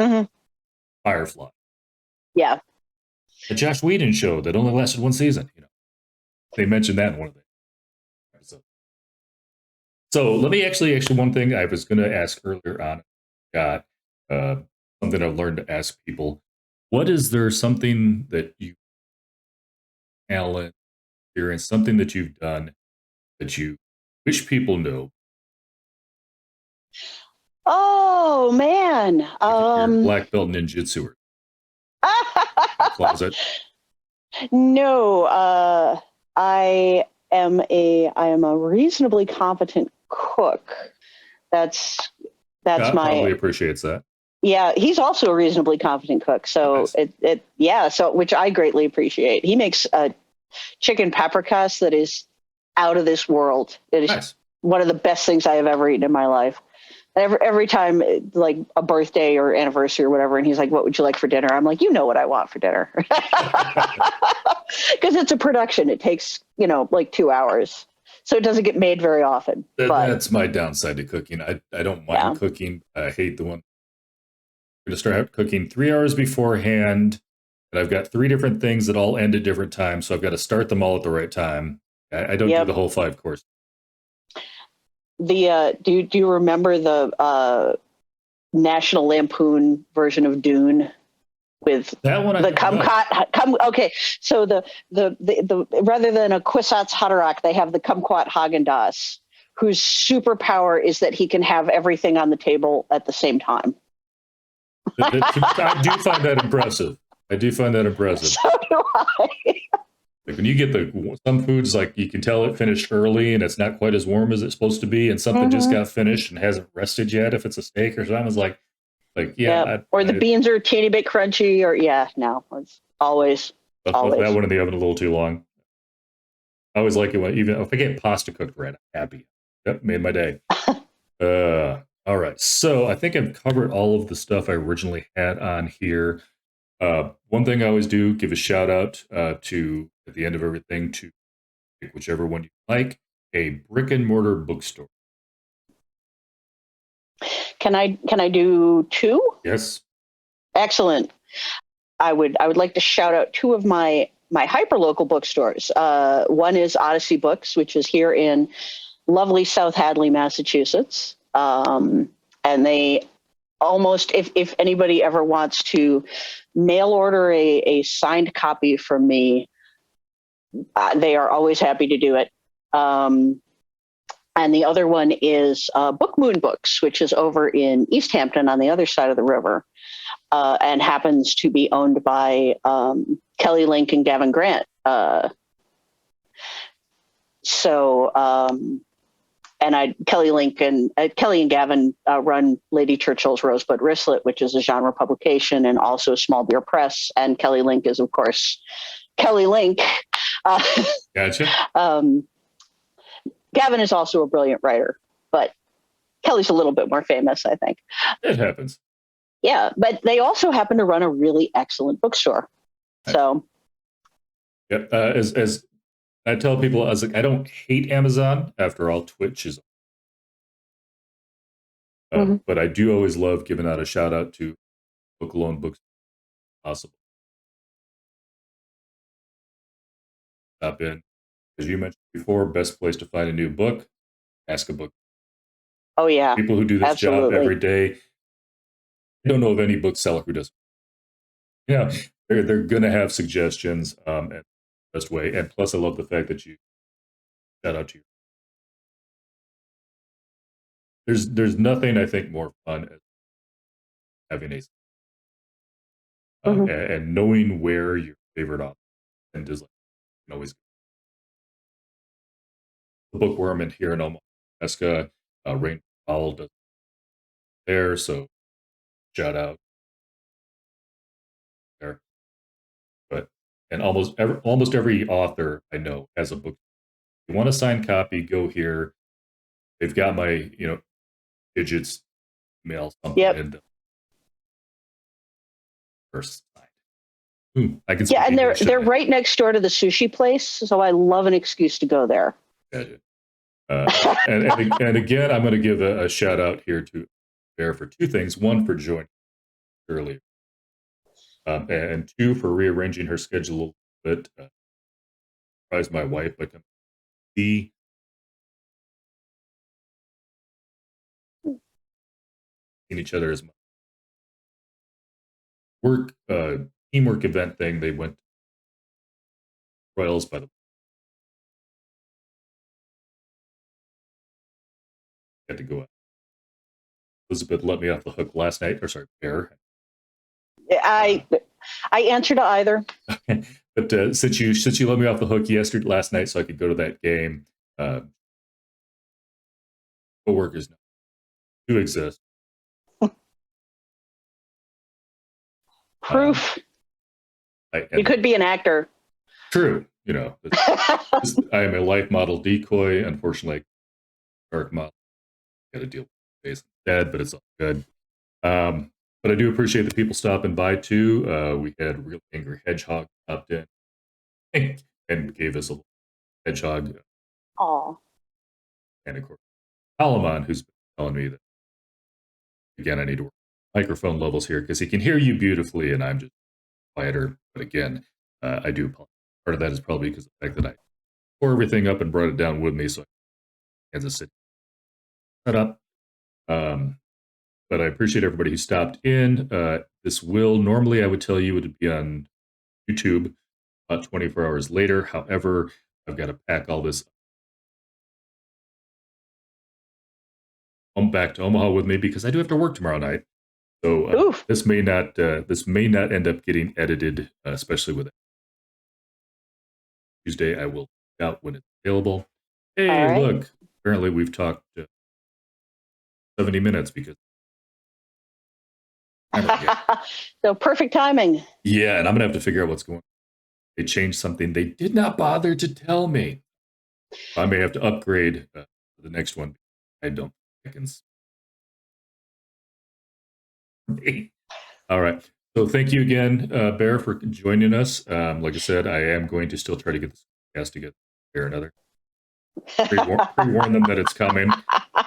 Firefly. Yeah. The Josh Whedon show that only lasted one season. They mentioned that in one of the episodes. So let me actually one thing I was going to ask earlier on. Got something I've learned to ask people. What is there something that you talent, experience, something that you've done that you wish people knew? Oh man. Your black belt ninjutsu closet. No, I I am a reasonably competent cook. That's that's Scott my probably appreciates that. yeah. He's also a reasonably competent cook. So Nice. it yeah. So which I greatly appreciate. He makes a chicken paprikas that is out of this world. It is Nice. one of the best things I have ever eaten in my life. Every time, like a birthday or anniversary or whatever, and he's like, "What would you like for dinner?" I'm like, "You know what I want for dinner," because it's a production. It takes like 2 hours, so it doesn't get made very often. But That's my downside to cooking. I don't yeah, mind cooking. I hate the one. I'm going to start cooking 3 hours beforehand, and I've got three different things that all end at different times, so I've got to start them all at the right time. I don't do yep. the whole 5 course. The do you remember the National Lampoon version of Dune with That one I the don't know. okay, so the rather than a Kwisatz Haderach, they have the Kumquat Haagen-Dazs, whose superpower is that he can have everything on the table at the same time. I do find that impressive. I do find that impressive. So do I. Like when you get some foods, like you can tell it finished early and it's not quite as warm as it's supposed to be, and something just got finished and hasn't rested yet. If it's a steak or something, it's like yeah, Yep. Or the beans are a teeny bit crunchy, or no, it's always left that one in the oven a little too long. I always like it when even if I get pasta cooked right, I'm happy. Yep, made my day. All right, so I think I've covered all of the stuff I originally had on here. One thing I always do give a shout out to at the end of everything to pick whichever one you like, a brick and mortar bookstore. Can I do two? Yes. Excellent. I would like to shout out two of my hyperlocal bookstores. One is Odyssey Books, which is here in lovely South Hadley, Massachusetts. And they almost, if anybody ever wants to mail order a signed copy from me, they are always happy to do it. And the other one is Book Moon Books, which is over in East Hampton on the other side of the river, and happens to be owned by Kelly Link and Gavin Grant. Kelly and Gavin run Lady Churchill's Rosebud Wristlet, which is a genre publication and also a small beer press. And Kelly Link is, of course, Kelly Link. Gotcha. Gavin is also a brilliant writer, but Kelly's a little bit more famous, I think. It happens. Yeah, but they also happen to run a really excellent bookstore. Nice. So, yep. As I tell people, I was like, I don't hate Amazon. After all, Twitch is. But I do always love giving out a shout out to local owned books possible. Stop in, as you mentioned before, best place to find a new book. Ask a book. oh yeah, People who do this absolutely. job every day. I don't know of any bookseller who doesn't. Yeah, they're going to have suggestions and the best way. And plus, I love the fact that you shout out to you. There's nothing I think more fun as having a and knowing where your favorite author and is like always the bookworm and here in Omaha, Nebraska, Rain Powell does there, so shout out there. But and almost every author I know has a book. If you want a signed copy, go here. They've got my digits, mail something in the first sign. I can yeah, and they're right next door to the sushi place, so I love an excuse to go there. And again, I'm going to give a shout out here to Bear for two things. One, for joining earlier, and two, for rearranging her schedule a little bit. Surprised my wife by coming to see each other as much. Work teamwork event thing. They went to Royals by the had to go out. Elizabeth let me off the hook last night, or sorry, Bear. I answer to either. But since you let me off the hook last night, so I could go to that game, coworkers do exist. Proof. You could be an actor. True. I am a life model decoy. Unfortunately, dark model. Got to deal with face dead, but it's all good. But I do appreciate the people stopping by too. We had Real Angry Hedgehog stopped in and gave us a little hedgehog. Aw. And of course, Palamon, who's been telling me that, again, I need to work microphone levels here because he can hear you beautifully and I'm just quieter. But again, I do apologize. Part of that is probably because of the fact that I tore everything up and brought it down with me. So Kansas City set up. But I appreciate everybody who stopped in. This will normally, I would tell you, it would be on YouTube about 24 hours later. However, I've got to pack all this back to Omaha with me because I do have to work tomorrow night. So this may not end up getting edited, especially with it. Tuesday. I will find out when it's available. Hey, look! Apparently, we've talked 70 minutes because. So perfect timing. Yeah, and I'm gonna have to figure out what's going on. They changed something they did not bother to tell me. I may have to upgrade the next one. I don't think I can. All right. So thank you again, Bear, for joining us. Like I said, I am going to still try to get this podcast together. Bear another. Pre-warn them that it's coming.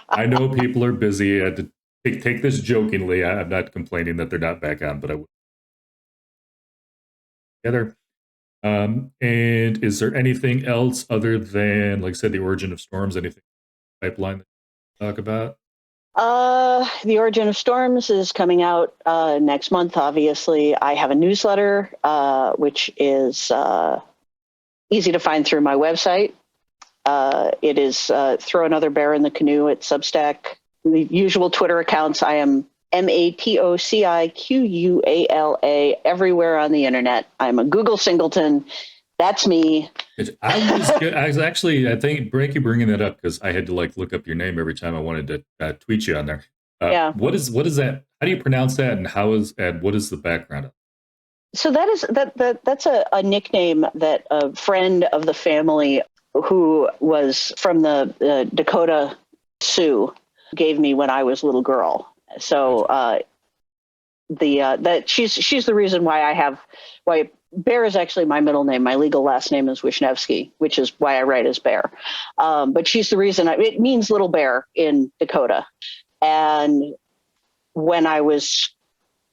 I know people are busy. I had to take this jokingly. I'm not complaining that they're not back on, but I will. Together. And is there anything else other than, like I said, the origin of storms? Anything pipeline that you talk about? The Origin of Storms is coming out next month. Obviously, I have a newsletter, which is easy to find through my website. It is Throw Another Bear in the Canoe at Substack. The usual Twitter accounts. I am MATOCIQUALA everywhere on the internet. I'm a Google singleton. That's me. I was actually, I think, thank you bringing that up because I had to look up your name every time I wanted to tweet you on there. Yeah. What is that? How do you pronounce that? And what is the background of it? So that's a nickname that a friend of the family who was from the Dakota Sioux gave me when I was a little girl. So she's the reason why Bear is actually my middle name. My legal last name is Wisniewski, which is why I write as Bear. But she's the reason. It means little bear in Dakota. And when I was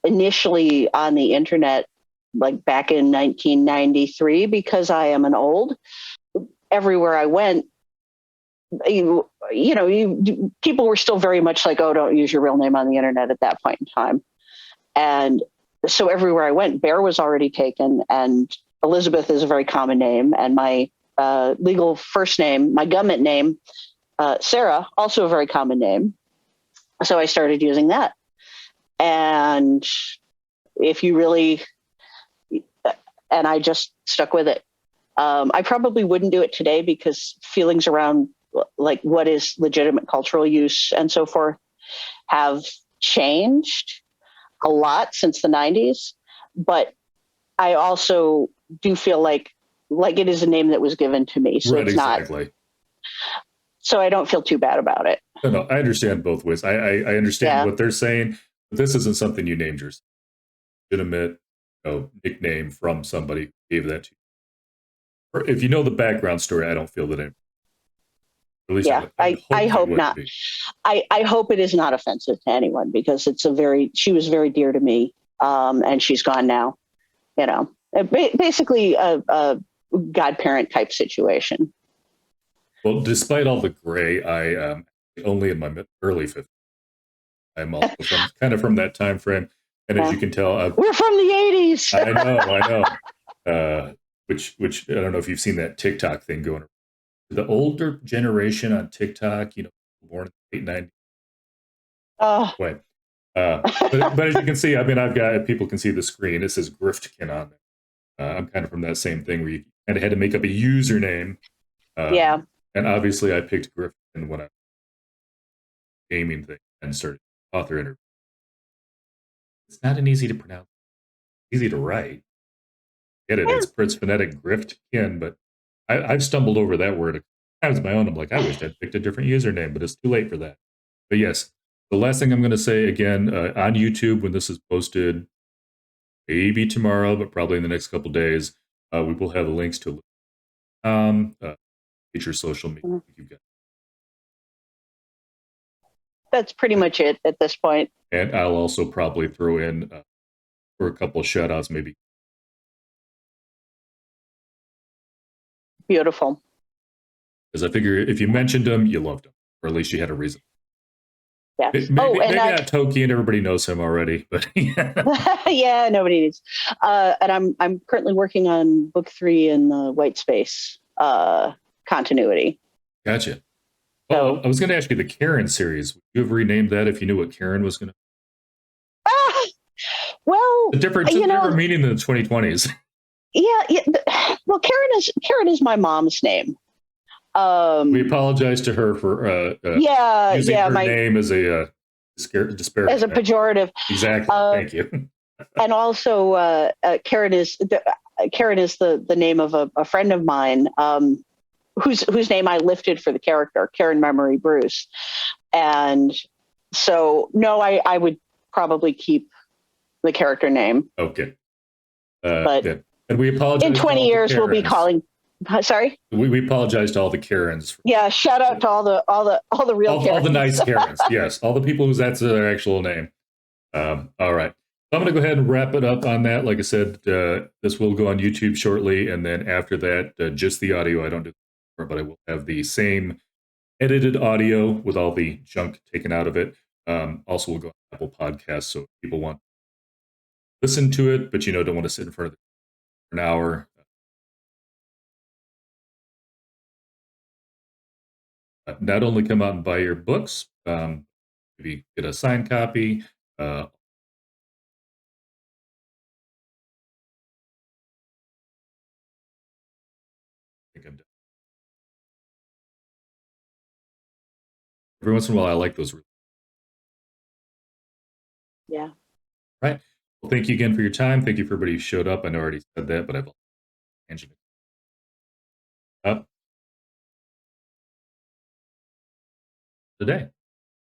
initially on the internet, like back in 1993, because I am an old, everywhere I went, people were still very much like, oh, don't use your real name on the internet at that point in time. And so everywhere I went, Bear was already taken, and Elizabeth is a very common name. And my legal first name, my government name, Sarah, also a very common name. So I started using that. And and I just stuck with it. I probably wouldn't do it today because feelings around like what is legitimate cultural use and so forth have changed a lot since the 90s. But I also do feel like it is a name that was given to me. So right, it's exactly. not. So I don't feel too bad about it. No, I understand both ways. I understand what they're saying, but this isn't something you named yourself. Legitimate nickname from somebody who gave that to you. If you know the background story, I don't feel that at least I hope not. I hope it is not offensive to anyone because she was very dear to me, and she's gone now. Basically a godparent type situation. Well, despite all the gray, I am only in my early 50s. I'm also from that time frame, and as you can tell, we're from the 80s. I know. Which I don't know if you've seen that TikTok thing going around. The older generation on TikTok, born in the late 90s, Oh. Way. But as you can see, I mean, I've got, people can see the screen. It says Gryftkin on there. I'm kind of from that same thing where you kind of had to make up a username. Yeah. And obviously, I picked Gryftkin when I was gaming thing and started author interview. It's not an easy to pronounce, easy to write. Get it? Yeah. It's phonetic Gryftkin, but I've stumbled over that word times my own. I'm like, I wish I'd picked a different username, but it's too late for that. But yes, the last thing I'm going to say again on YouTube when this is posted, maybe tomorrow, but probably in the next couple days, we will have links to your social media. You've got. That's pretty much it at this point. And I'll also probably throw in for a couple of shout outs, maybe. Beautiful. Because I figure if you mentioned them, you loved them, or at least you had a reason. Yes. Maybe not Tolkien. Everybody knows him already, but yeah, nobody needs. And I'm currently working on book 3 in the White Space continuity. Gotcha. Oh, I was going to ask you the Karen series. Would you have renamed that if you knew what Karen was going to? Well, a different meaning in the 2020s. Yeah. Well, Karen is my mom's name. We apologize to her for using her name as a disparagement. As a pejorative. Exactly. Thank you. And also, Karen is the name of a friend of mine whose name I lifted for the character, Karen Memory Bruce. And so, no, I would probably keep the character name. Okay. But good. And we apologize. In 20 years, we'll be calling. Sorry. We apologize to all the Karens. Yeah, shout out to all the real Karens. All the nice Karens. Yes, all the people whose that's their actual name. All right. So I'm going to go ahead and wrap it up on that. Like I said, this will go on YouTube shortly, and then after that, just the audio. I don't do, but I will have the same edited audio with all the junk taken out of it. Also, we'll go on Apple Podcasts, so if people want to listen to it, but don't want to sit in front of it for an hour. Not only come out and buy your books, maybe get a signed copy. I think I'm done. Every once in a while, I like those. Yeah. Right. Well, thank you again for your time. Thank you for everybody who showed up. I know I already said that, but I've mentioned it up today.